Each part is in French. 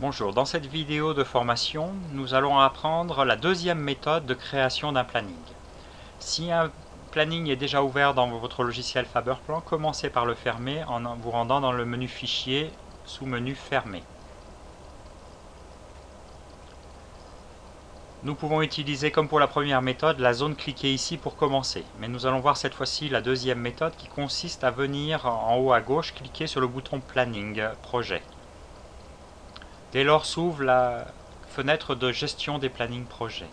Bonjour, dans cette vidéo de formation, nous allons apprendre la deuxième méthode de création d'un planning. Si un planning est déjà ouvert dans votre logiciel Faberplan, commencez par le fermer en vous rendant dans le menu Fichier, sous menu Fermer. Nous pouvons utiliser, comme pour la première méthode, la zone cliquée ici pour commencer. Mais nous allons voir cette fois-ci la deuxième méthode qui consiste à venir en haut à gauche, cliquer sur le bouton Planning, Projet. Dès lors s'ouvre la fenêtre de gestion des plannings projets.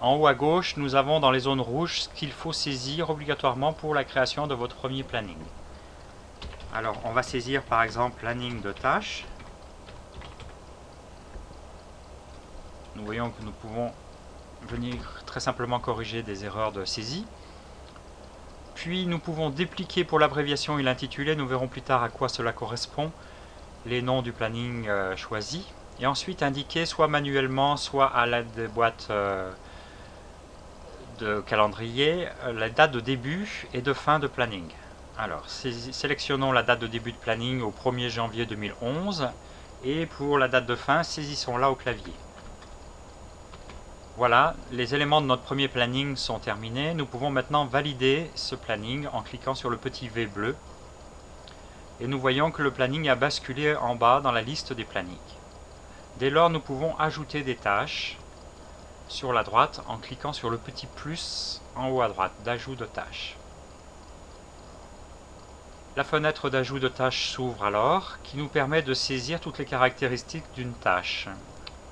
En haut à gauche, nous avons dans les zones rouges ce qu'il faut saisir obligatoirement pour la création de votre premier planning. Alors, on va saisir par exemple planning de tâches. Nous voyons que nous pouvons venir très simplement corriger des erreurs de saisie. Puis nous pouvons dépliquer pour l'abréviation et l'intitulé, nous verrons plus tard à quoi cela correspond, les noms du planning choisi, et ensuite indiquer soit manuellement, soit à l'aide des boîtes de calendrier, la date de début et de fin de planning. Alors, sélectionnons la date de début de planning au 1er janvier 2011, et pour la date de fin, saisissons-la au clavier. Voilà, les éléments de notre premier planning sont terminés. Nous pouvons maintenant valider ce planning en cliquant sur le petit V bleu. Et nous voyons que le planning a basculé en bas dans la liste des plannings. Dès lors, nous pouvons ajouter des tâches sur la droite en cliquant sur le petit plus en haut à droite d'ajout de tâches. La fenêtre d'ajout de tâches s'ouvre alors, qui nous permet de saisir toutes les caractéristiques d'une tâche,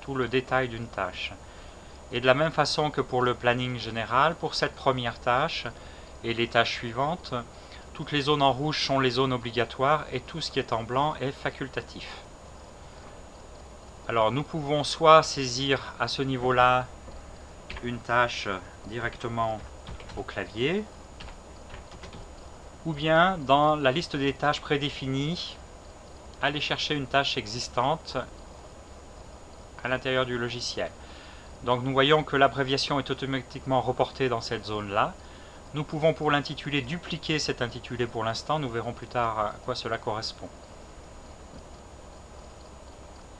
tout le détail d'une tâche. Et de la même façon que pour le planning général, pour cette première tâche et les tâches suivantes, toutes les zones en rouge sont les zones obligatoires et tout ce qui est en blanc est facultatif. Alors nous pouvons soit saisir à ce niveau-là une tâche directement au clavier, ou bien dans la liste des tâches prédéfinies, aller chercher une tâche existante à l'intérieur du logiciel. Donc nous voyons que l'abréviation est automatiquement reportée dans cette zone-là. Nous pouvons pour l'intitulé dupliquer cet intitulé pour l'instant, nous verrons plus tard à quoi cela correspond.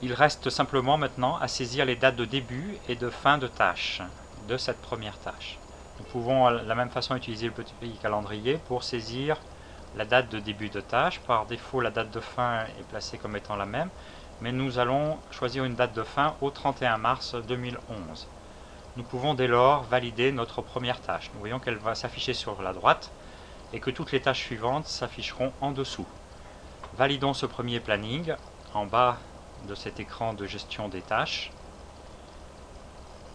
Il reste simplement maintenant à saisir les dates de début et de fin de tâche de cette première tâche. Nous pouvons de la même façon utiliser le petit calendrier pour saisir la date de début de tâche. Par défaut, la date de fin est placée comme étant la même, mais nous allons choisir une date de fin au 31 mars 2011. Nous pouvons dès lors valider notre première tâche. Nous voyons qu'elle va s'afficher sur la droite et que toutes les tâches suivantes s'afficheront en dessous. Validons ce premier planning en bas de cet écran de gestion des tâches.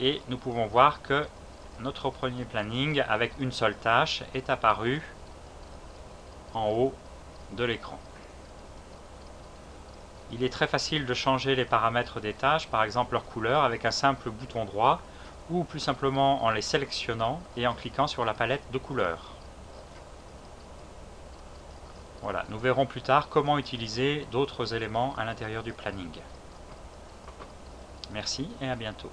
Et nous pouvons voir que notre premier planning avec une seule tâche est apparu en haut de l'écran. Il est très facile de changer les paramètres des tâches, par exemple leur couleur, avec un simple bouton droit ou plus simplement en les sélectionnant et en cliquant sur la palette de couleurs. Voilà, nous verrons plus tard comment utiliser d'autres éléments à l'intérieur du planning. Merci et à bientôt.